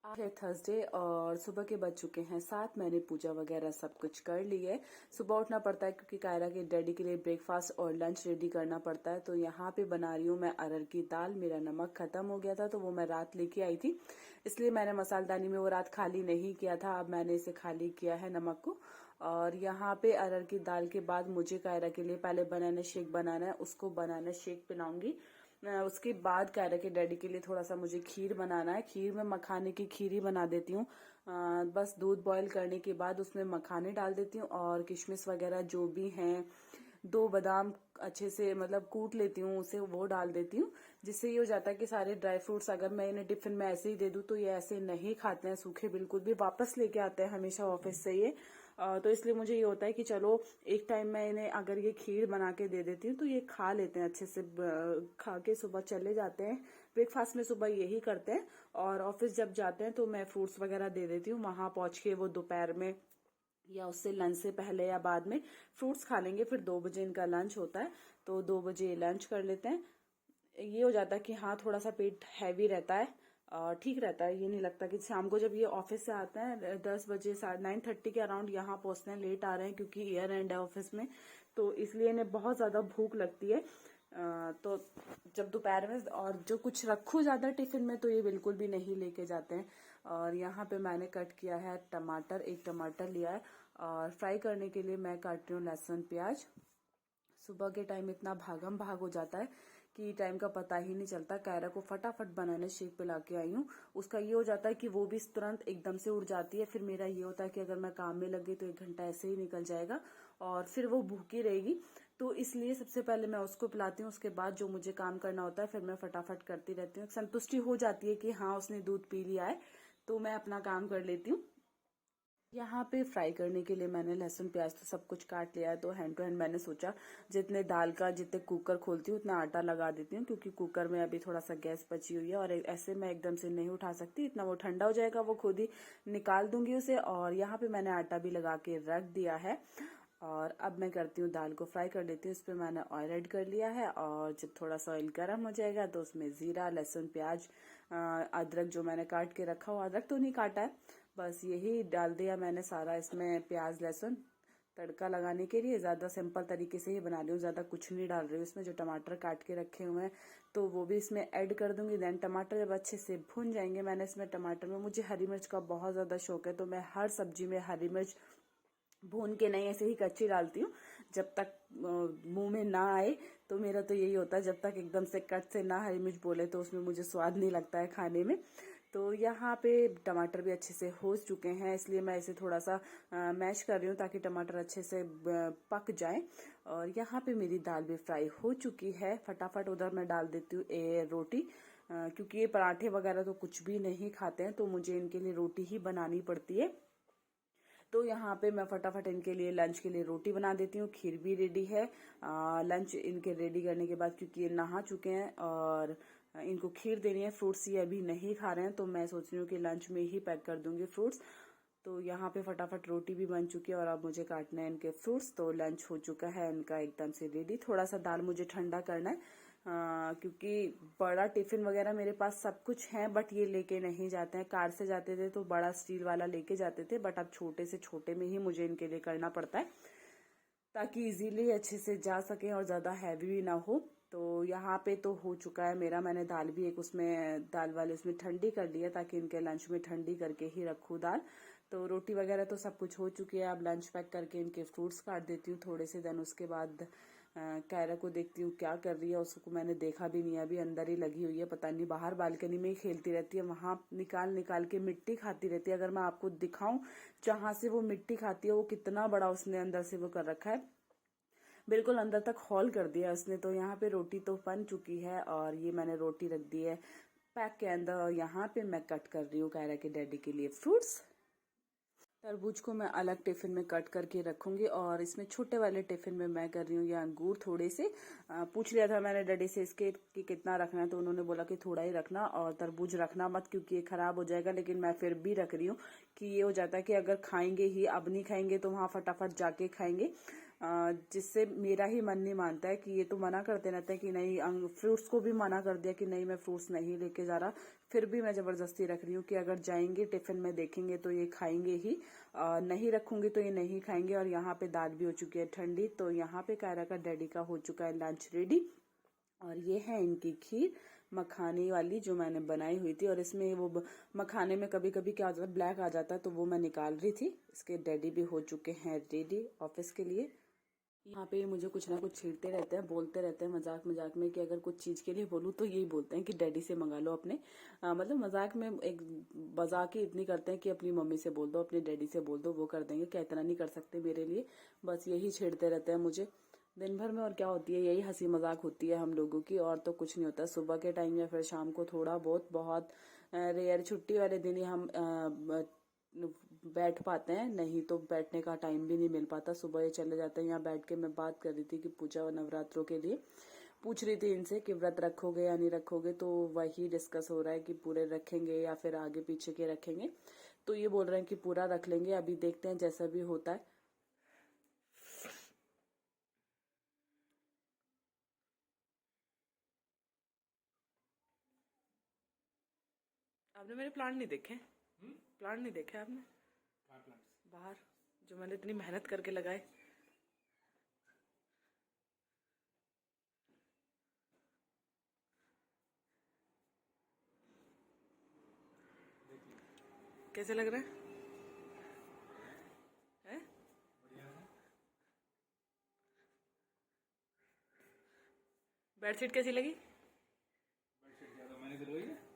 आज है थर्सडे और सुबह के बज चुके हैं 7। मैंने पूजा वगैरह सब कुछ कर ली है। सुबह उठना पड़ता है क्योंकि कायरा के डैडी के लिए ब्रेकफास्ट और लंच रेडी करना पड़ता है। तो यहाँ पे बना रही हूँ मैं अरहर की दाल। मेरा नमक खत्म हो गया था तो वो मैं रात लेके आई थी, इसलिए मैंने मसालदानी में वो रात खाली नहीं किया था। अब मैंने इसे खाली किया है नमक को। और यहाँ पे अरहर की दाल के बाद मुझे कायरा के लिए पहले बनाना शेक बनाना है, उसको बनाना शेक पिलाऊंगी। उसके बाद कायरा के डैडी के लिए थोड़ा सा मुझे खीर बनाना है। खीर में मखाने की खीर ही बना देती हूँ। बस दूध बॉईल करने के बाद उसमें मखाने डाल देती हूँ और किशमिश वगैरह जो भी हैं, 2 बादाम अच्छे से मतलब कूट लेती हूँ, उसे वो डाल देती हूँ। जिससे ये हो जाता है कि सारे ड्राई फ्रूट्स अगर मैं इन्हें टिफिन में ऐसे ही दे दूँ तो ये ऐसे नहीं खाते हैं, सूखे बिल्कुल भी, वापस लेके आते हैं हमेशा ऑफिस से ये। तो इसलिए मुझे ये होता है कि चलो एक टाइम मैं इन्हें अगर ये खीर बना के दे देती हूँ तो ये खा लेते हैं अच्छे से, खा के सुबह चले जाते हैं। ब्रेकफास्ट में सुबह यही करते हैं और ऑफिस जब जाते हैं तो मैं फ्रूट्स वगैरह दे देती हूँ। वहां पहुंच के वो दोपहर में या उससे लंच से पहले या बाद में फ्रूट्स खा लेंगे। फिर 2 बजे इनका लंच होता है तो 2 बजे लंच कर लेते हैं। ये हो जाता है कि हाँ थोड़ा सा पेट हैवी रहता है और ठीक रहता है। ये नहीं लगता कि शाम को जब ये ऑफिस से आते हैं 10 बजे 9:30 के अराउंड यहाँ पहुंचते हैं, लेट आ रहे हैं क्योंकि ईयर एंड है ऑफिस में, तो इसलिए इन्हें बहुत ज्यादा भूख लगती है। तो जब दोपहर में और जो कुछ रखू ज्यादा टिफिन में तो ये बिल्कुल भी नहीं लेके जाते हैं। और यहाँ पे मैंने कट किया है टमाटर, 1 टमाटर लिया है और फ्राई करने के लिए मैं काट रही हूँ लहसुन प्याज। सुबह के टाइम इतना भागम भाग हो जाता है कि टाइम का पता ही नहीं चलता। कायरा को फटाफट बनाने शेक पिला के आई हूँ। उसका ये हो जाता है कि वो भी तुरंत एकदम से उड़ जाती है। फिर मेरा ये होता है कि अगर मैं काम में लग गई तो 1 घंटा ऐसे ही निकल जाएगा और फिर वो भूखी रहेगी। तो इसलिए सबसे पहले मैं उसको पिलाती हूँ, उसके बाद जो मुझे काम करना होता है फिर मैं फटाफट करती रहती हूँ। संतुष्टि हो जाती है कि हाँ उसने दूध पी लिया है तो मैं अपना काम कर लेती हूँ। यहाँ पे फ्राई करने के लिए मैंने लहसुन प्याज तो सब कुछ काट लिया है। तो हैंड टू हैंड मैंने सोचा जितने दाल का जितने कुकर खोलती हूँ उतना आटा लगा देती हूँ, क्योंकि कुकर में अभी थोड़ा सा गैस बची हुई है और ऐसे मैं एकदम से नहीं उठा सकती, इतना वो ठंडा हो जाएगा, वो खुद ही निकाल दूंगी उसे। और यहाँ पे मैंने आटा भी लगा के रख दिया है और अब मैं करती हूँ दाल को फ्राई कर लेती हूँ। इस पर मैंने ऑयल ऐड कर लिया है और जब थोड़ा सा ऑयल गर्म हो जाएगा तो उसमें जीरा, लहसुन, प्याज, अदरक जो मैंने काट के रखा हुआ, अदरक तो नहीं काटा है, बस यही डाल दिया मैंने सारा इसमें, प्याज लहसुन तड़का लगाने के लिए। ज्यादा सिंपल तरीके से ही बना रही हूँ, ज्यादा कुछ नहीं डाल रही हूँ इसमें। जो टमाटर काट के रखे हुए हैं तो वो भी इसमें ऐड कर दूंगी। देन टमाटर जब अच्छे से भुन जाएंगे, मैंने इसमें टमाटर में, मुझे हरी मिर्च का बहुत ज्यादा शौक है तो मैं हर सब्जी में हरी मिर्च भून के नहीं, ऐसे ही कच्ची डालती हूँ जब तक मुंह में ना आए। तो मेरा तो यही होता है, जब तक एकदम से कट से ना हरी मिर्च बोले तो उसमें मुझे स्वाद नहीं लगता है खाने में। तो यहाँ पे टमाटर भी अच्छे से हो चुके हैं, इसलिए मैं इसे थोड़ा सा मैश कर रही हूँ ताकि टमाटर अच्छे से पक जाए। और यहाँ पे मेरी दाल भी फ्राई हो चुकी है। फटाफट उधर मैं डाल देती हूँ रोटी, क्योंकि ये पराठे वगैरह तो कुछ भी नहीं खाते हैं तो मुझे इनके लिए रोटी ही बनानी पड़ती है। तो यहाँ पे मैं फटाफट इनके लिए लंच के लिए रोटी बना देती हूँ। खीर भी रेडी है। लंच इनके रेडी करने के बाद, क्योंकि ये नहा चुके हैं और इनको खीर देनी है, फ्रूट्स ये अभी नहीं खा रहे हैं तो मैं सोच रही हूँ कि लंच में ही पैक कर दूंगी फ्रूट्स। तो यहाँ पे फटाफट रोटी भी बन चुकी है और अब मुझे काटना है इनके फ्रूट्स। तो लंच हो चुका है इनका एकदम से रेडी। थोड़ा सा दाल मुझे ठंडा करना है, क्योंकि बड़ा टिफिन वगैरह मेरे पास सब कुछ है बट ये लेके नहीं जाते हैं। कार से जाते थे तो बड़ा स्टील वाला लेके जाते थे, बट अब छोटे से छोटे में ही मुझे इनके लिए करना पड़ता है ताकि इजीली अच्छे से जा सके और ज्यादा हैवी भी ना हो। तो यहाँ पे तो हो चुका है मेरा। मैंने दाल भी एक उसमें दाल वाले उसमें ठंडी कर लिया ताकि इनके लंच में ठंडी करके ही रखूँ दाल। तो रोटी वगैरह तो सब कुछ हो चुकी है। अब लंच पैक करके इनके फ्रूट्स काट देती हूँ थोड़े से। देन उसके बाद कायरा को देखती हूँ क्या कर रही है। उसको मैंने देखा भी नहीं है, अभी अंदर ही लगी हुई है, पता नहीं बाहर बालकनी में ही खेलती रहती है। वहां निकाल निकाल के मिट्टी खाती रहती है। अगर मैं आपको दिखाऊं जहां से वो मिट्टी खाती है, वो कितना बड़ा उसने अंदर से वो कर रखा है, बिल्कुल अंदर तक हॉल कर दिया उसने। तो यहाँ पे रोटी तो बन चुकी है और ये मैंने रोटी रख दी है पैक के अंदर। यहाँ पे मैं कट कर रही हूँ कायरा के डैडी के लिए फ्रूट्स। तरबूज को मैं अलग टिफिन में कट करके रखूंगी और इसमें छोटे वाले टिफिन में मैं कर रही हूँ ये अंगूर थोड़े से। पूछ लिया था मैंने डैडी से इसके कि कितना रखना है, तो उन्होंने बोला कि थोड़ा ही रखना और तरबूज रखना मत क्योंकि ये खराब हो जाएगा। लेकिन मैं फिर भी रख रही हूँ कि ये हो जाता है कि अगर खाएंगे ही, अब नहीं खाएंगे तो वहां फटाफट जाके खाएंगे। जिससे मेरा ही मन नहीं मानता है कि ये तो मना करते रहते हैं कि नहीं, फ्रूट्स को भी मना कर दिया कि नहीं मैं फ्रूट्स नहीं लेके जा रहा। फिर भी मैं जबरदस्ती रख रही हूँ कि अगर जाएंगे टिफिन में देखेंगे तो ये खाएंगे ही, नहीं रखूंगी तो ये नहीं खाएंगे। और यहाँ पे दाल भी हो चुकी है ठंडी। तो यहाँ पे कायरा का डैडी का हो चुका है लंच रेडी। और ये है इनकी खीर मखाने वाली जो मैंने बनाई हुई थी। और इसमें वो मखाने में कभी कभी क्या हो जाता है, ब्लैक आ जाता है, तो वो मैं निकाल रही थी। इसके डैडी भी हो चुके हैं रेडी ऑफिस के लिए। यहाँ पे मुझे कुछ ना कुछ छेड़ते रहते हैं, बोलते रहते हैं मजाक मजाक में कि अगर कुछ चीज के लिए बोलूँ तो यही बोलते हैं कि डैडी से मंगा लो अपने। मतलब मजाक में एक मजाक ही इतनी करते हैं कि अपनी मम्मी से बोल दो, अपने डैडी से बोल दो, वो कर देंगे, क्या इतना नहीं कर सकते मेरे लिए। बस यही छेड़ते रहते हैं मुझे दिन भर में। और क्या होती है, यही हंसी मजाक होती है हम लोगों की, और तो कुछ नहीं होता। सुबह के टाइम या फिर शाम को थोड़ा बहुत, बहुत रेयर छुट्टी वाले दिन ही हम बैठ पाते हैं, नहीं तो बैठने का टाइम भी नहीं मिल पाता। सुबह ये चले जाते हैं। यहाँ बैठ के मैं बात कर रही थी कि पूजा और नवरात्रों के लिए पूछ रही थी इनसे कि व्रत रखोगे या नहीं रखोगे। तो वही डिस्कस हो रहा है कि पूरे रखेंगे या फिर आगे पीछे के रखेंगे। तो ये बोल रहे हैं कि पूरा रख लेंगे, अभी देखते हैं जैसा भी होता है। आपने मेरे प्लांट नहीं देखे? प्लांट नहीं देखे आपने? बाहर जो मैंने इतनी मेहनत करके लगाए। कैसे लग रहा है? बेडशीट कैसी लगी?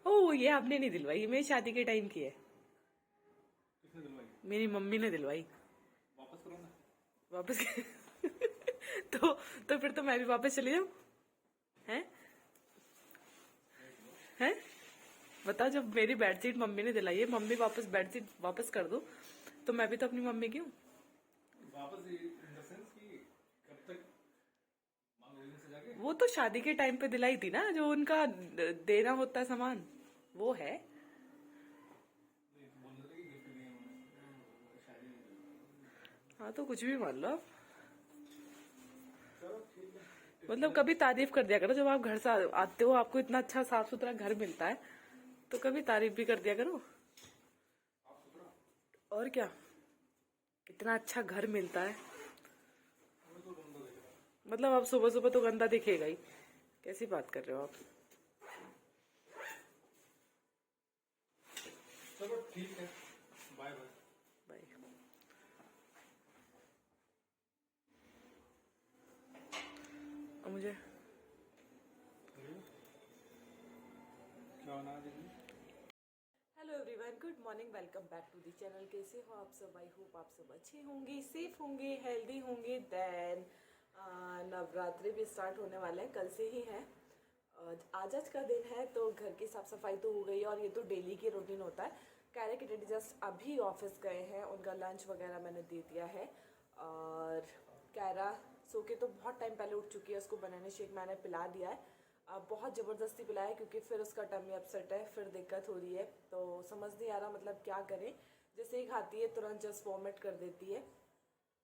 ओह, ये आपने नहीं दिलवाई, ये मेरी शादी के टाइम की है। मेरी मम्मी ने दिलवाई। वापस करो ना। वापस तो फिर तो मैं भी वापस चली जाऊं? हैं? हैं? बताओ, जब मेरी बेडशीट मम्मी ने दिलाई है, मम्मी वापस बेडशीट वापस कर दो, तो मैं भी तो अपनी मम्मी की हूँ। वापस इन द सेंस कि कब तक मांगोगे से जाके? वो तो शादी के टाइम पे दिलाई थी ना, जो उनका देना होता है सामान, वो है। हाँ, तो कुछ भी मान लो। मतलब कभी तारीफ कर दिया करो, जब आप घर से आते हो, आपको इतना अच्छा साफ सुथरा घर मिलता है, तो कभी तारीफ भी कर दिया करो। और क्या, इतना अच्छा घर मिलता है। मतलब आप सुबह सुबह तो गंदा दिखेगा ही, कैसी बात कर रहे हो आप? चलो ठीक है, बाय बाय। बाय। मुझे क्या बना दीजिए। Hello everyone, good morning, welcome back to the channel. कैसे हो आप सब? आई होप आप सब अच्छे होंगे, सेफ होंगे, हेल्दी होंगे। देन नवरात्रि भी स्टार्ट होने वाले हैं, कल से ही है। आज का दिन है, तो घर की साफ सफाई तो हो गई, और ये तो डेली की रूटीन होता है। कायरा के डैडी जस्ट अभी ऑफिस गए हैं, उनका लंच वगैरह मैंने दे दिया है। और कायरा सो के तो बहुत टाइम पहले उठ चुकी है, उसको बनाना शेक मैंने पिला दिया है। बहुत ज़बरदस्ती पिलाया, क्योंकि फिर उसका टमी अपसेट है, फिर दिक्कत हो रही है, तो समझ नहीं आ रहा मतलब क्या करें। जैसे ही खाती है तुरंत जस्ट वॉमिट कर देती है।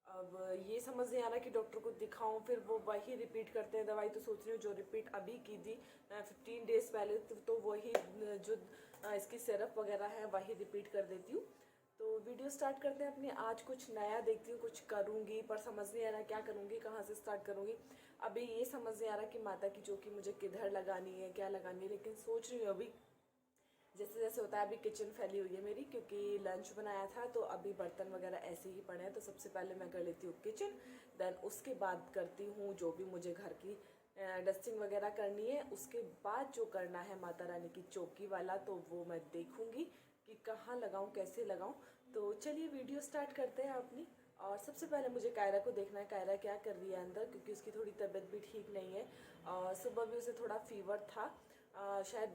अब ये समझ नहीं आ रहा कि डॉक्टर को दिखाऊं, फिर वो वही रिपीट करते हैं दवाई। तो सोच रही हूँ जो रिपीट अभी की थी 15 डेज पहले, तो वही जो इसकी सिरप वगैरह है वही रिपीट कर देती हूँ। तो वीडियो स्टार्ट करते हैं अपनी। आज कुछ नया देखती हूँ, कुछ करूँगी, पर समझ नहीं आ रहा क्या करूँगी, कहाँ से स्टार्ट करूँगी। अभी ये समझ नहीं आ रहा कि माता की चौकी मुझे किधर लगानी है, क्या लगानी है, लेकिन सोच रही हूँ अभी। जैसे जैसे होता है, अभी किचन फैली हुई है मेरी, क्योंकि लंच बनाया था, तो अभी बर्तन वगैरह ऐसे ही पड़े हैं। तो सबसे पहले मैं कर लेती हूँ किचन, देन उसके बाद करती हूँ जो भी मुझे घर की डस्टिंग वगैरह करनी है। उसके बाद जो करना है माता रानी की चौकी वाला, तो वो मैं देखूँगी कि कहाँ लगाऊँ, कैसे लगाऊँ। तो चलिए वीडियो स्टार्ट करते हैं अपनी। और सबसे पहले मुझे कायरा को देखना है, कायरा क्या कर रही है अंदर, क्योंकि उसकी थोड़ी तबीयत भी ठीक नहीं है। और सुबह भी उसे थोड़ा फीवर था, शायद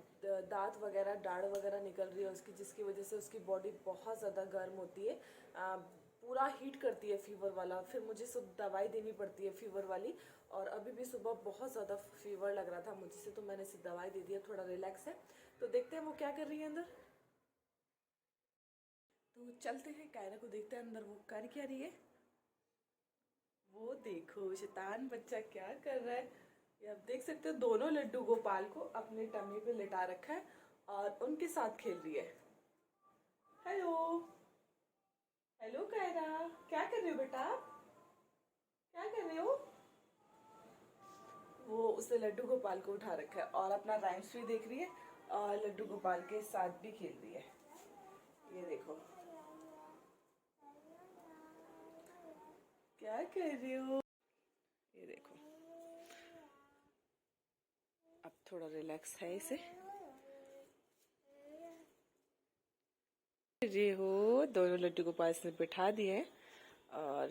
दांत वगैरह, दाढ़ वगैरह निकल रही है उसकी, जिसकी वजह से उसकी बॉडी बहुत ज़्यादा गर्म होती है, पूरा हीट करती है फीवर वाला। फिर मुझे सब दवाई देनी पड़ती है फीवर वाली। और अभी भी सुबह बहुत ज़्यादा फीवर लग रहा था मुझसे, तो मैंने सिर्फ दवाई दे दी है, थोड़ा रिलैक्स है। तो देखते हैं वो क्या कर रही है अंदर। तो चलते हैं, कायरा को देखते हैं अंदर वो कर क्या रही है। वो देखो शैतान बच्चा क्या कर रहा है। ये आप देख सकते हो, दोनों लड्डू गोपाल को अपने टमी पे लिटा रखा है, और उनके साथ खेल रही है। हेलो हेलो कायरा, क्या कर रहे हो बेटा, क्या कर रहे हो? वो उसने लड्डू गोपाल को उठा रखा है और अपना राइम्स भी देख रही है और लड्डू गोपाल के साथ भी खेल रही है। ये देखो क्या कर रही हो। ये देखो अब थोड़ा रिलैक्स है इसे। ये हो दोनों लड्डू गोपाल इसने बिठा दिए हैं। और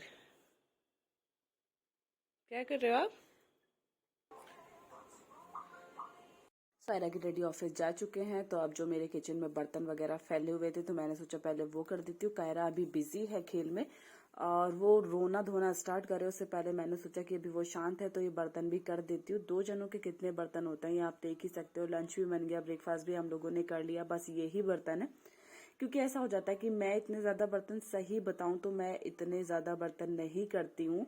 क्या कर रहे हो आप? सायरा की डैडी ऑफिस जा चुके हैं, तो अब जो मेरे किचन में बर्तन वगैरह फैले हुए थे तो मैंने सोचा पहले वो कर देती हूँ। कायरा अभी बिजी है खेल में और वो रोना धोना स्टार्ट करे उससे पहले मैंने सोचा कि अभी वो शांत है तो ये बर्तन भी कर देती हूँ। 2 जनों के कितने बर्तन होते हैं ये आप देख ही सकते हो। लंच भी बन गया, ब्रेकफास्ट भी हम लोगों ने कर लिया, बस यही बर्तन है। क्योंकि ऐसा हो जाता है कि मैं इतने ज्यादा बर्तन, सही बताऊं तो मैं इतने ज्यादा बर्तन नहीं करती हूँ।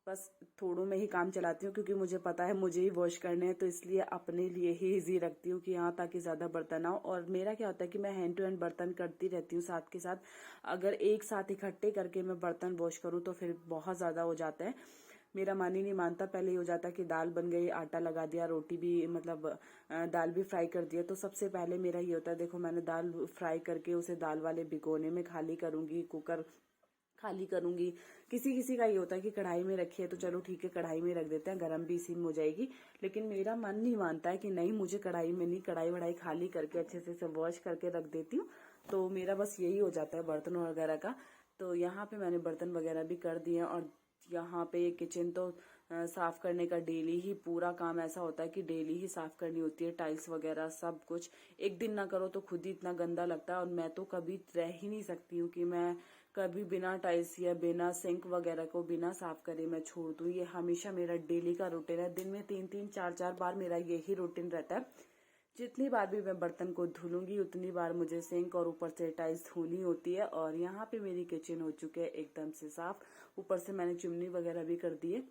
बस थोड़ों में ही काम चलाती हूँ क्योंकि मुझे पता है मुझे ही वॉश करने हैं, तो इसलिए अपने लिए ही इजी रखती हूँ कि हाँ ताकि ज्यादा बर्तन आओ। और मेरा क्या होता है कि मैं हैंड टू हैंड बर्तन करती रहती हूँ साथ के साथ। अगर एक साथ इकट्ठे करके मैं बर्तन वॉश करूँ तो फिर बहुत ज्यादा हो जाता है। मेरा मन ही नहीं मानता। पहले ही हो जाता कि दाल बन गई, आटा लगा दिया, रोटी भी मतलब दाल भी फ्राई कर दिया। तो सबसे पहले मेरा ये होता है, देखो मैंने दाल फ्राई करके उसे दाल वाले भिगोने में खाली करूंगी, कुकर खाली करूंगी। किसी किसी का ये होता है कि कढ़ाई में रखी है तो चलो ठीक है कढ़ाई में रख देते हैं, गरम भी इसी में हो जाएगी। लेकिन मेरा मन नहीं मानता है कि नहीं मुझे कढ़ाई में नहीं, कढ़ाई वढ़ाई खाली करके अच्छे से इसे वॉश करके रख देती हूँ। तो मेरा बस यही हो जाता है बर्तन वगैरह का। तो यहाँ पे मैंने बर्तन वगैरह भी कर दिए और यहाँ पे किचन तो साफ करने का डेली ही पूरा काम ऐसा होता है कि डेली ही साफ करनी होती है। टाइल्स वगैरह सब कुछ एक दिन ना करो तो खुद ही इतना गंदा लगता है। और मैं तो कभी रह ही नहीं सकती हूँ कि मैं कभी बिना टाइल्स या बिना सिंक वगैरह को बिना साफ करे मैं छोड़ दूँ। ये हमेशा मेरा डेली का रूटीन है। दिन में 3-3 4-4 बार मेरा यही रूटीन रहता है। जितनी बार भी मैं बर्तन को धुलूंगी उतनी बार मुझे सिंक और ऊपर से टाइल्स धोनी होती है। और यहाँ पे मेरी किचन हो चुकी है एकदम से साफ। ऊपर से मैंने चिमनी वगैरह भी कर दी है।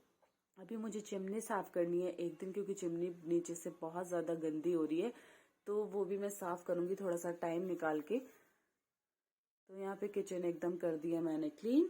अभी मुझे चिमनी साफ करनी है एक दिन क्योंकि चिमनी नीचे से बहुत ज्यादा गंदी हो रही है, तो वो भी मैं साफ करूंगी थोड़ा सा टाइम निकाल के। तो यहाँ पे किचन एकदम कर दिया मैंने क्लीन।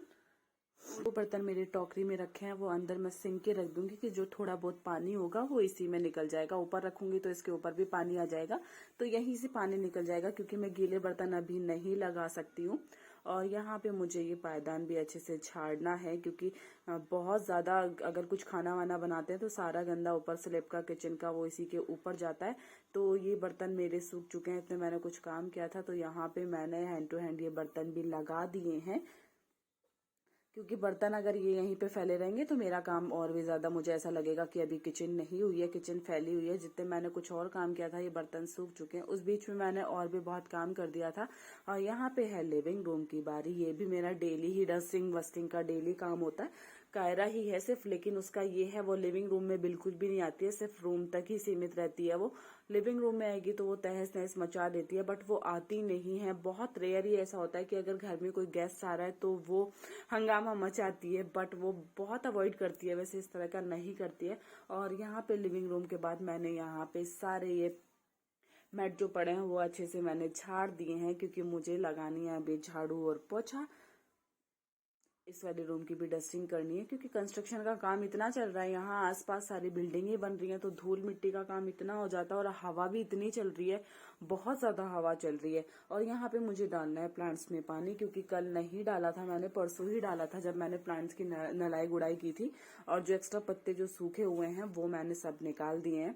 वो बर्तन मेरे टोकरी में रखे हैं वो अंदर मैं सिंक के रख दूंगी कि जो थोड़ा बहुत पानी होगा वो इसी में निकल जाएगा। ऊपर रखूंगी तो इसके ऊपर भी पानी आ जाएगा, तो यहीं से पानी निकल जाएगा क्योंकि मैं गीले बर्तन अभी नहीं लगा सकती हूँ। और यहाँ पे मुझे ये पायदान भी अच्छे से झाड़ना है क्योंकि बहुत ज्यादा अगर कुछ खाना वाना बनाते हैं तो सारा गंदा ऊपर स्लैब का किचन का वो इसी के ऊपर जाता है। तो ये बर्तन मेरे सूख चुके हैं, इतने मैंने कुछ काम किया था तो यहाँ पे मैंने हैंड टू हैंड ये बर्तन भी लगा दिए हैं। क्योंकि बर्तन अगर ये यहीं पे फैले रहेंगे तो मेरा काम और भी ज्यादा, मुझे ऐसा लगेगा कि अभी किचन नहीं हुई है, किचन फैली हुई है। जितने मैंने कुछ और काम किया था ये बर्तन सूख चुके हैं। उस बीच में मैंने और भी बहुत काम कर दिया था। और यहाँ पे है लिविंग रूम की बारी। ये भी मेरा डेली ही डस्टिंग वस्टिंग का डेली काम होता है। कायरा ही है सिर्फ, लेकिन उसका ये है वो लिविंग रूम में बिल्कुल भी नहीं आती है, सिर्फ रूम तक ही सीमित रहती है। वो लिविंग रूम में आएगी तो वो तहस नहस मचा देती है, बट वो आती नहीं है। बहुत रेयर ही ऐसा होता है कि अगर घर में कोई गेस्ट आ रहा है तो वो हंगामा मचाती है, बट वो बहुत अवॉइड करती है, वैसे इस तरह का नहीं करती है। और यहाँ पे लिविंग रूम के बाद मैंने यहाँ पे सारे ये मैट जो पड़े हैं वो अच्छे से मैंने झाड़ दिए हैं क्योंकि मुझे लगानी है अभी झाड़ू और पोछा। इस वाले रूम की भी डस्टिंग करनी है क्योंकि कंस्ट्रक्शन का काम इतना चल रहा है, यहाँ आसपास सारी बिल्डिंगें बन रही हैं तो धूल मिट्टी का काम इतना हो जाता है। और हवा भी इतनी चल रही है, बहुत ज्यादा हवा चल रही है। और यहाँ पे मुझे डालना है प्लांट्स में पानी क्योंकि कल नहीं डाला था मैंने, परसों ही डाला था जब मैंने प्लांट्स की नलाई गुड़ाई की थी। और जो एक्स्ट्रा पत्ते जो सूखे हुए हैं वो मैंने सब निकाल दिए हैं।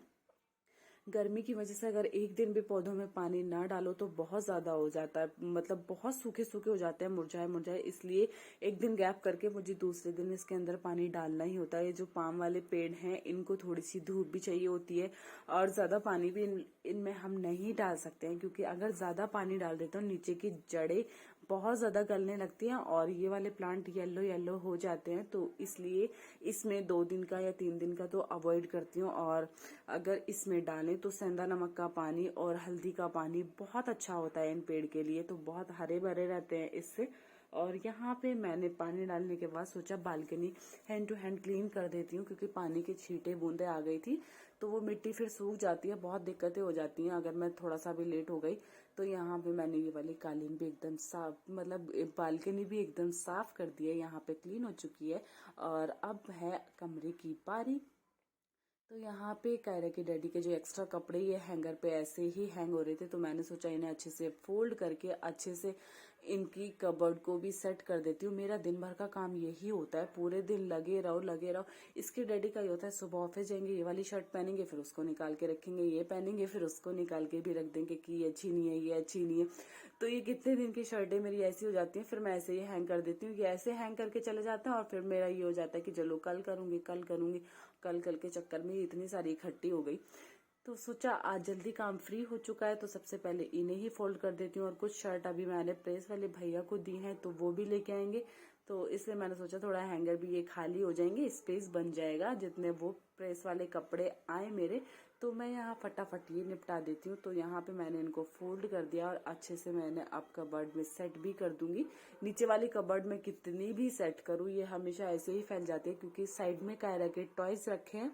गर्मी की वजह से अगर एक दिन भी पौधों में पानी ना डालो तो बहुत ज्यादा हो जाता है, मतलब बहुत सूखे सूखे हो जाते हैं, मुरझाए मुरझाए। इसलिए एक दिन गैप करके मुझे दूसरे दिन इसके अंदर पानी डालना ही होता है। ये जो पाम वाले पेड़ हैं इनको थोड़ी सी धूप भी चाहिए होती है और ज्यादा पानी भी इनमें हम नहीं डाल सकते हैं क्योंकि अगर ज्यादा पानी डाल देते हो नीचे की जड़ें बहुत ज्यादा गलने लगती हैं और ये वाले प्लांट येलो येलो हो जाते हैं। तो इसलिए इसमें 2 दिन का या 3 दिन का तो अवॉइड करती हूँ। और अगर इसमें डालें तो सेंधा नमक का पानी और हल्दी का पानी बहुत अच्छा होता है इन पेड़ के लिए, तो बहुत हरे भरे रहते हैं इससे। और यहाँ पे मैंने पानी डालने के बाद सोचा balcony hand to hand clean कर देती हूँ क्योंकि पानी की छींटे बूंदे आ गई थी। तो वो मिट्टी फिर सूख जाती है, बहुत दिक्कतें हो जाती हैं अगर मैं थोड़ा सा भी लेट हो गई। तो यहाँ पे मैंने ये वाली कालीन भी एकदम साफ, मतलब बालकनी भी एकदम साफ कर दी है, यहाँ पे क्लीन हो चुकी है। और अब है कमरे की बारी। तो यहाँ पे कायरा के डैडी के जो एक्स्ट्रा कपड़े ये हैंगर पे ऐसे ही हैंग हो रहे थे, तो मैंने सोचा इन्हें अच्छे से फोल्ड करके अच्छे से इनकी कबर्ड को भी सेट कर देती हूँ। मेरा दिन भर का काम यही होता है, पूरे दिन लगे रहो लगे रहो। इसके डैडी का ये होता है, सुबह ऑफिस जाएंगे, ये वाली शर्ट पहनेंगे, फिर उसको निकाल के रखेंगे, ये पहनेंगे, फिर उसको निकाल के भी रख देंगे कि ये अच्छी नहीं है, ये अच्छी नहीं है। तो ये कितने दिन की शर्टें मेरी ऐसी हो जाती हैं, फिर मैं ऐसे ही हैंग कर देती हूँ। ये ऐसे हैंग करके चले जाते हैं और फिर मेरा ये हो जाता है कि चलो कल करूंगी कल करूंगी। कल कल के चक्कर में इतनी सारी इकट्ठी हो गई, तो सोचा आज जल्दी काम फ्री हो चुका है तो सबसे पहले इन्हें ही फोल्ड कर देती हूँ। और कुछ शर्ट अभी मैंने प्रेस वाले भैया को दी हैं, तो वो भी लेके आएंगे, तो इसलिए मैंने सोचा थोड़ा हैंगर भी ये खाली हो जाएंगे, स्पेस बन जाएगा जितने वो प्रेस वाले कपड़े आए मेरे। तो मैं यहाँ फटाफट ये निपटा देती हूँ। तो यहाँ पे मैंने इनको फोल्ड कर दिया और अच्छे से मैंने अब कबर्ड में सेट भी कर दूंगी। नीचे वाली कबर्ड में कितनी भी सेट करूँ ये हमेशा ऐसे ही फैल जाती है, क्योंकि साइड में कायरा के टॉयज रखे हैं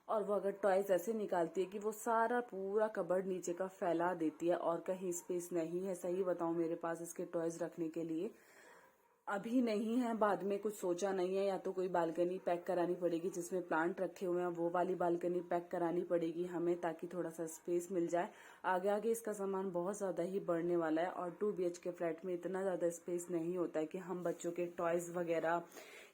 और वो अगर टॉयज ऐसे निकालती है कि वो सारा पूरा कबर्ड नीचे का फैला देती है और कहीं स्पेस नहीं है, सही बताऊं, मेरे पास इसके टॉयज रखने के लिए अभी नहीं है। बाद में कुछ सोचा नहीं है, या तो कोई बालकनी पैक करानी पड़ेगी जिसमें प्लांट रखे हुए हैं, वो वाली बालकनी पैक करानी पड़ेगी हमें, ताकि थोड़ा सा स्पेस मिल जाए। आगे आगे इसका सामान बहुत ज्यादा ही बढ़ने वाला है और 2 BHK फ्लैट में इतना ज्यादा स्पेस नहीं होता है कि हम बच्चों के टॉयज वगैरह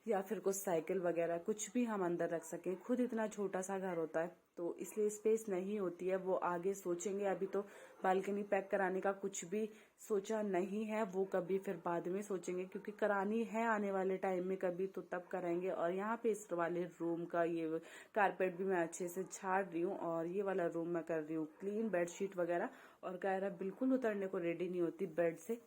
या फिर कुछ साइकिल वगैरह कुछ भी हम अंदर रख सकें। खुद इतना छोटा सा घर होता है, तो इसलिए स्पेस नहीं होती है। वो आगे सोचेंगे, अभी तो बालकनी पैक कराने का कुछ भी सोचा नहीं है, वो कभी फिर बाद में सोचेंगे, क्योंकि करानी है आने वाले टाइम में कभी, तो तब कराएंगे। और यहाँ पे इस वाले रूम का ये कारपेट भी मैं अच्छे से झाड़ रही हूँ और ये वाला रूम मैं कर रही हूँ क्लीन, बेडशीट वगैरह। और कायरा बिल्कुल उतरने को रेडी नहीं होती बेड से,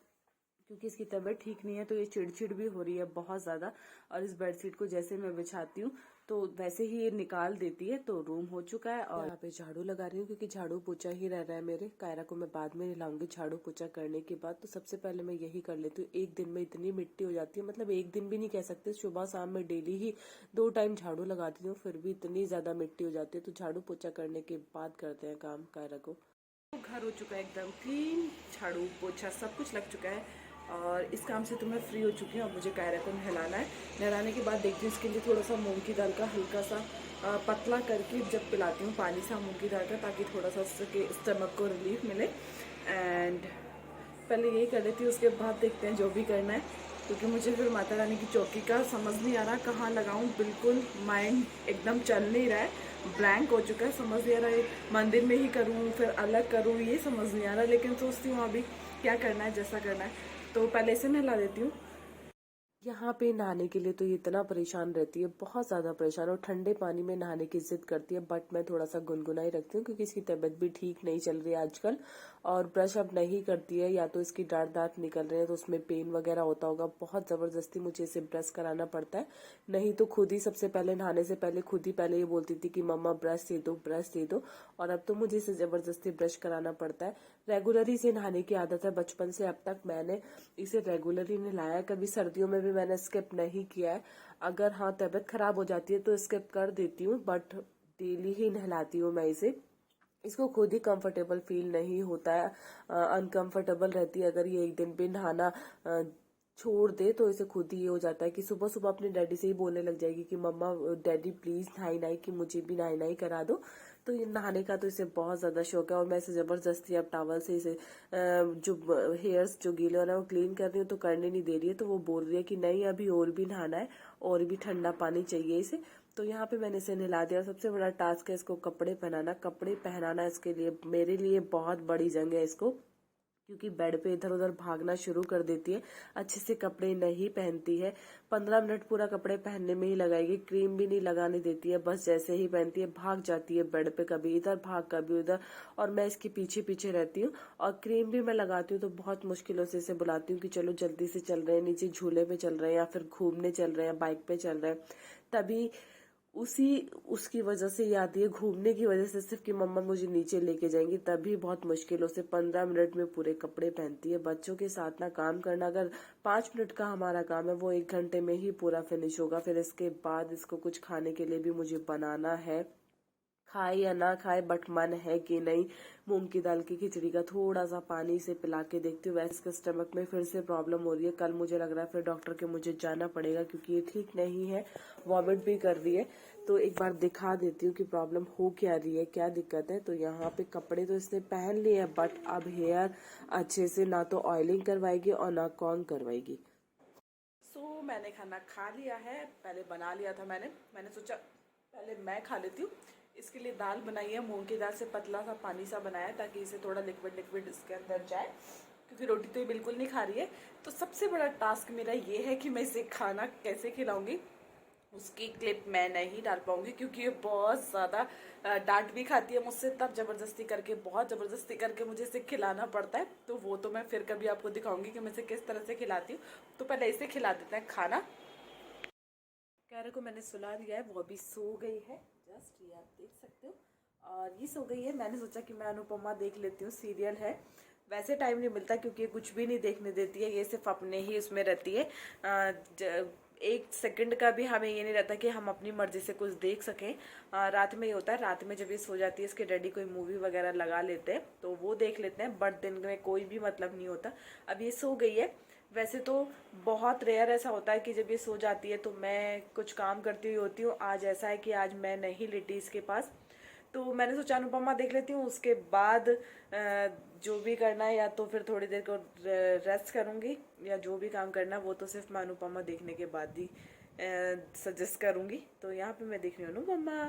क्योंकि इसकी तबीयत ठीक नहीं है, तो ये चिड़चिड़ भी हो रही है बहुत ज्यादा। और इस बेडशीट को जैसे मैं बिछाती हूँ तो वैसे ही ये निकाल देती है। तो रूम हो चुका है और यहाँ पे झाड़ू लगा रही हूँ, क्योंकि झाड़ू पोछा ही रह रहा है मेरे। कायरा को मैं बाद में नहलाऊंगी झाड़ू पोछा करने के बाद, तो सबसे पहले मैं यही कर लेती हूँ। एक दिन में इतनी मिट्टी हो जाती है, मतलब एक दिन भी नहीं कह सकते, सुबह शाम में डेली ही 2 टाइम झाड़ू लगाती हूँ, फिर भी इतनी ज्यादा मिट्टी हो जाती है। तो झाड़ू पोछा करने के बाद करते हैं काम कायरा को। घर हो चुका है एकदम क्लीन, झाड़ू पोछा सब कुछ लग चुका है और इस काम से तो मैं फ्री हो चुकी हूँ। अब मुझे कायरा को नहलाना है। नहलाने के बाद देखती हूँ इसके लिए थोड़ा सा मूंग की दाल का हल्का सा पतला करके जब पिलाती हूँ पानी सा मूंग की दाल का, ताकि थोड़ा सा उसके स्टमक को रिलीफ मिले। एंड पहले यही कर लेती हूँ, उसके बाद देखते हैं जो भी करना है, क्योंकि मुझे फिर माता रानी की चौकी का समझ नहीं आ रहा कहाँ लगाऊं। बिल्कुल माइंड एकदम चल नहीं रहा है, ब्लैंक हो चुका है, समझ नहीं आ रहा है मंदिर में ही करूं फिर अलग करूं, ये समझ नहीं आ रहा। लेकिन सोचती हूँ अभी क्या करना है, जैसा करना है। तो पहले इसे नहला देती हूँ। यहाँ पे नहाने के लिए तो ये इतना परेशान रहती है, बहुत ज्यादा परेशान, और ठंडे पानी में नहाने की जिद करती है। बट मैं थोड़ा सा गुनगुना ही रखती हूँ, क्योंकि इसकी तबीयत भी ठीक नहीं चल रही है आजकल, और ब्रश अब नहीं करती है। या तो इसकी दांत निकल रहे हैं तो उसमें पेन वगैरह होता होगा, बहुत जबरदस्ती मुझे इसे ब्रश कराना पड़ता है। नहीं तो खुद ही सबसे पहले नहाने से पहले खुद ही पहले ये बोलती थी कि मम्मा ब्रश दे दो ब्रश दे दो, और अब तो मुझे इसे जबरदस्ती ब्रश कराना पड़ता है। रेगुलर इसे नहाने की आदत है बचपन से, अब तक मैंने इसे रेगुलरली नहलाया, कभी सर्दियों में भी मैंने स्किप नहीं किया है। अगर हाँ तबीयत खराब हो जाती है तो स्किप कर देती हूँ, बट डेली ही नहलाती हूँ मैं इसे। इसको खुद ही कंफर्टेबल फील नहीं होता है, अनकंफर्टेबल रहती है। अगर ये एक दिन भी नहाना छोड़ दे तो इसे खुद ही ये हो जाता है कि सुबह सुबह अपने डैडी से ही बोलने लग जाएगी कि मम्मा डैडी प्लीज नहाई नहाई, कि मुझे भी नहाई नहाई करा दो। तो ये नहाने का तो इसे बहुत ज्यादा शौक है, और मैं इसे जबरदस्ती अब टॉवल से इसे जो हेयर्स जो गीले हो रहा है वो क्लीन कर रही हूँ, तो करने नहीं दे रही है। तो वो बोल रही है कि नहीं अभी और भी नहाना है, और भी ठंडा पानी चाहिए इसे। तो यहाँ पे मैंने इसे नहला दिया। सबसे बड़ा टास्क है इसको कपड़े पहनाना। कपड़े पहनाना इसके लिए मेरे लिए बहुत बड़ी जंग है इसको, क्योंकि बेड पे इधर उधर भागना शुरू कर देती है, अच्छे से कपड़े नहीं पहनती है। 15 मिनट पूरा कपड़े पहनने में ही लगाएगी, क्रीम भी नहीं लगाने देती है, बस जैसे ही पहनती है भाग जाती है बेड पे, कभी इधर भाग कभी उधर, और मैं इसके पीछे पीछे रहती हूँ। और क्रीम भी मैं लगाती हूँ तो बहुत मुश्किलों से इसे बुलाती हूँ कि चलो जल्दी से चल रहे हैं, नीचे झूले पे चल रहे हैं या फिर घूमने चल रहे हैं, बाइक पे चल रहे हैं। तभी उसकी वजह से ये आती है, घूमने की वजह से सिर्फ कि मम्मा मुझे नीचे लेके जाएंगी, तभी बहुत मुश्किलों से 15 मिनट में पूरे कपड़े पहनती है। बच्चों के साथ ना काम करना, अगर 5 मिनट का हमारा काम है वो 1 घंटे में ही पूरा फिनिश होगा। फिर इसके बाद इसको कुछ खाने के लिए भी मुझे बनाना है, खाए या ना खाए बट मन है कि नहीं मूंग की दाल की खिचड़ी का थोड़ा सा पानी से पिला के देखती हूँ। वैसे इसके स्टमक में फिर से प्रॉब्लम हो रही है। कल मुझे लग रहा है फिर डॉक्टर के मुझे जाना पड़ेगा क्योंकि ये ठीक नहीं है, वॉमिट भी कर रही है। तो एक बार दिखा देती हूँ कि प्रॉब्लम हो क्या रही है, क्या दिक्कत है। तो यहाँ पे कपड़े तो इसने पहन लिए हैं बट अब हेयर अच्छे से ना तो ऑयलिंग करवाएगी और ना कॉन्ग करवाएगी। सो मैंने खाना खा लिया है, पहले बना लिया था मैंने सोचा पहले मैं खा लेती हूँ। इसके लिए दाल बनाई है, मूंग की दाल से पतला सा पानी सा बनाया है ताकि इसे थोड़ा लिक्विड लिक्विड इसके अंदर जाए, क्योंकि रोटी तो ये बिल्कुल नहीं खा रही है। तो सबसे बड़ा टास्क मेरा ये है कि मैं इसे खाना कैसे खिलाऊंगी। उसकी क्लिप मैं नहीं डाल पाऊंगी क्योंकि ये बहुत ज़्यादा डांट भी खाती है मुझसे, तब ज़बरदस्ती करके बहुत ज़बरदस्ती करके मुझे इसे खिलाना पड़ता है। तो वो तो मैं फिर कभी आपको दिखाऊंगी कि मैं इसे किस तरह से खिलाती हूँ। तो पहले इसे खिला देते हैं खाना। कैरा को मैंने सुला दिया है, वो अभी सो गई है, जस्ट ये आप देख सकते हो। और ये सो गई है। मैंने सोचा कि मैं अनुपमा देख लेती हूँ, सीरियल है। वैसे टाइम नहीं मिलता क्योंकि ये कुछ भी नहीं देखने देती है, ये सिर्फ अपने ही उसमें रहती है। एक सेकंड का भी हमें ये नहीं रहता कि हम अपनी मर्जी से कुछ देख सकें। रात में ये होता है, रात में जब ये सो जाती है इसके डैडी कोई मूवी वगैरह लगा लेते हैं तो वो देख लेते हैं, बट दिन में कोई भी मतलब नहीं होता। अब ये सो गई है। वैसे तो बहुत रेयर ऐसा होता है कि जब ये सो जाती है तो मैं कुछ काम करती हुई होती हूँ। आज ऐसा है कि आज मैं नहीं लेटी इसके पास, तो मैंने सोचा अनुपमा देख लेती हूँ, उसके बाद जो भी करना है या तो फिर थोड़ी देर को रेस्ट करूँगी या जो भी काम करना है वो तो सिर्फ मैं अनुपमा देखने के बाद ही सजेस्ट करूँगी। तो यहाँ पे मैं देख रही हूँ अनुपमा।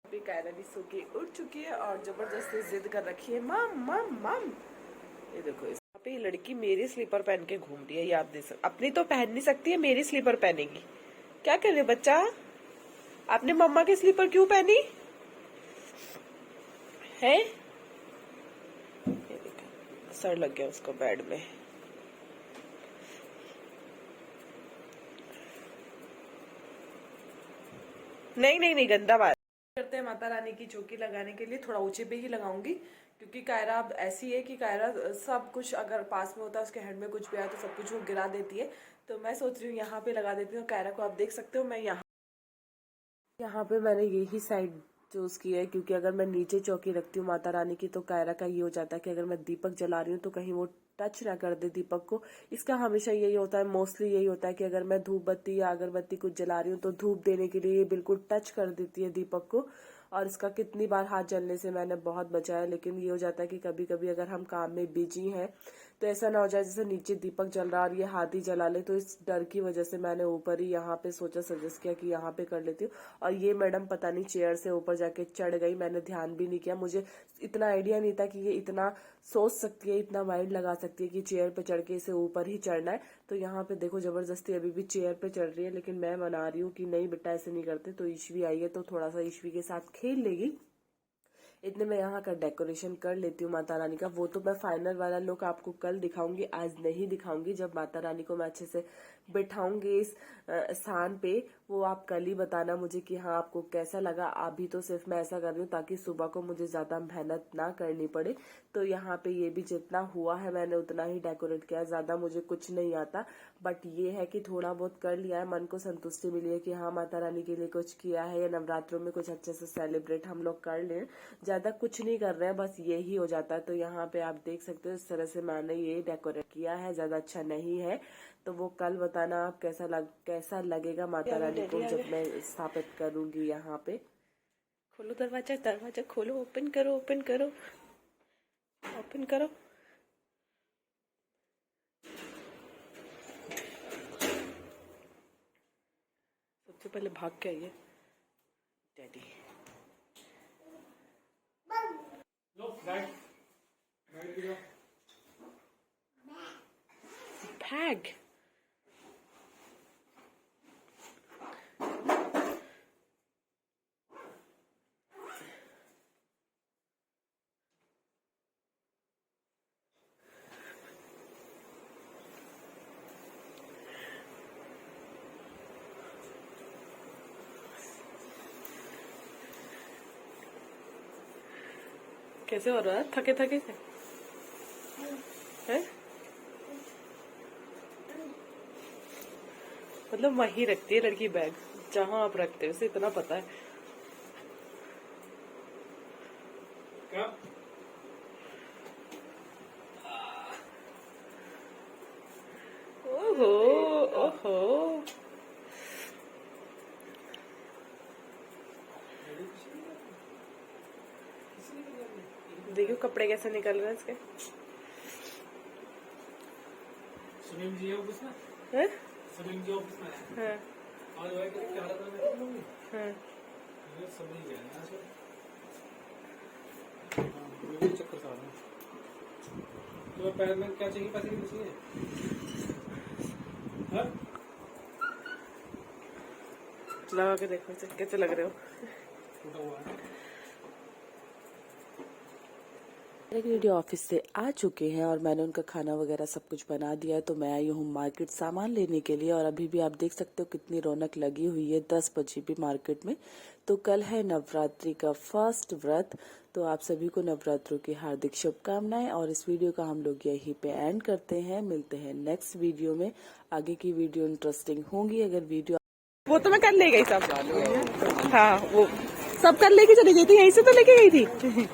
अभी कायरा भी सो के उठ चुकी है और जबरदस्ती जिद कर रखी है, मम मम मम। ये देखो यहाँ पे ये लड़की मेरी स्लीपर पहन के घूम रही है, ये आप देख सकते। अपनी तो पहन नहीं सकती है, मेरी स्लीपर पहनेगी। क्या कर रहे बच्चा, आपने मम्मा की स्लीपर क्यों पहनी है? ये देखो सर लग गया उसको बेड में। नहीं नहीं नहीं, गंदा बात करते हैं। माता रानी की चौकी लगाने के लिए थोड़ा ऊंचे पे ही लगाऊंगी क्योंकि कायरा अब ऐसी है कि कायरा सब कुछ अगर पास में होता है, उसके हैंड में कुछ भी आया तो सब कुछ वो गिरा देती है। तो मैं सोच रही हूँ यहाँ पे लगा देती हूँ कायरा को। आप देख सकते हो मैं यहाँ पे मैंने यही साइड चूज की है क्योंकि अगर मैं नीचे चौकी रखती हूँ माता रानी की तो कायरा का ये हो जाता है कि अगर मैं दीपक जला रही हूँ तो कहीं वो टच ना कर दे दीपक को। इसका हमेशा यही होता है, मोस्टली यही होता है कि अगर मैं धूप बत्ती या अगरबत्ती कुछ जला रही हूँ तो धूप देने के लिए ये बिल्कुल टच कर देती है दीपक को। और इसका कितनी बार हाथ जलने से मैंने बहुत बचाया, लेकिन ये हो जाता है कि कभी कभी अगर हम काम में बिजी हैं तो ऐसा ना हो जाए जैसे नीचे दीपक जल रहा और ये हाथ ही जला ले। तो इस डर की वजह से मैंने ऊपर ही यहाँ पे सोचा, सजेस्ट किया कि यहाँ पे कर लेती हूँ। और ये मैडम पता नहीं चेयर से ऊपर जाके चढ़ गई, मैंने ध्यान भी नहीं किया। मुझे इतना आइडिया नहीं था कि ये इतना सोच सकती है, इतना माइंड लगा सकती है कि चेयर पे चढ़ के इसे ऊपर ही चढ़ना है। तो यहाँ पे देखो जबरदस्ती अभी भी चेयर पे चढ़ रही है, लेकिन मैं मना रही हूँ कि नहीं बेटा ऐसे नहीं करते। तो ईशवी आई है तो थोड़ा सा ईशवी के साथ खेल लेगी। इतने मैं यहाँ का डेकोरेशन कर लेती हूँ माता रानी का। वो तो मैं फाइनल वाला लुक आपको कल दिखाऊंगी, आज नहीं दिखाऊंगी। जब माता रानी को मैं अच्छे से बिठाऊंगी इस स्थान पे, वो आप कल ही बताना मुझे कि हाँ आपको कैसा लगा। अभी तो सिर्फ मैं ऐसा कर रही हूँ ताकि सुबह को मुझे ज्यादा मेहनत ना करनी पड़े। तो यहाँ पे ये भी जितना हुआ है मैंने उतना ही डेकोरेट किया, ज्यादा मुझे कुछ नहीं आता। बट ये है कि थोड़ा बहुत कर लिया है, मन को संतुष्टि मिली है कि हाँ माता रानी के लिए कुछ किया है, या नवरात्रों में कुछ अच्छे से सेलिब्रेट हम लोग कर लें। ज्यादा कुछ नहीं कर रहे हैं, बस ये ही हो जाता है। तो यहाँ पे आप देख सकते हो इस तरह से मैंने ये डेकोरेट किया है, ज्यादा अच्छा नहीं है। तो वो कल बताना आप कैसा लगेगा माता रानी को जब मैं स्थापित करूंगी यहाँ पे। खोलो दरवाजा, दरवाजा खोलो, ओपन करो ओपन करो ओपन करो। सबसे पहले भाग के आइए डैडी। बैग कैसे हो रहा है, थके थके से है? मतलब वहीं रखती है लड़की बैग, जहाँ आप रखते हो, उसे इतना पता है। क्या? ओहो ओहो, देखो कपड़े कैसे निकल रहे हैं इसके। सुनील जी ऑफिस में, हैं? सुनील जी ऑफिस में है। हाँ आज वही करें, क्या रहा था मैं हाँ। ये सब नहीं गया ना सर। हाँ, मुझे चक्कर सा आ रहा है। तो पैर में क्या चाहिए, पैसे नहीं चाहिए? हाँ? लगा के देखो इसे, कैसे लग रहे हो। टूटा हुआ है। रेडी ऑफिस से आ चुके हैं और मैंने उनका खाना वगैरह सब कुछ बना दिया है, तो मैं आई हूँ मार्केट सामान लेने के लिए। और अभी भी आप देख सकते हो कितनी रौनक लगी हुई है 10 बजे भी मार्केट में। तो कल है नवरात्रि का फर्स्ट व्रत, तो आप सभी को नवरात्रों की हार्दिक शुभकामनाएं। और इस वीडियो का हम लोग यहीं पे एंड करते हैं, मिलते हैं नेक्स्ट वीडियो में। आगे की वीडियो इंटरेस्टिंग होंगी। अगर वीडियो वो तो मैं कर ले गई सब, हाँ वो सब कर लेके चली गई थी, यहीं से तो लेके गई थी।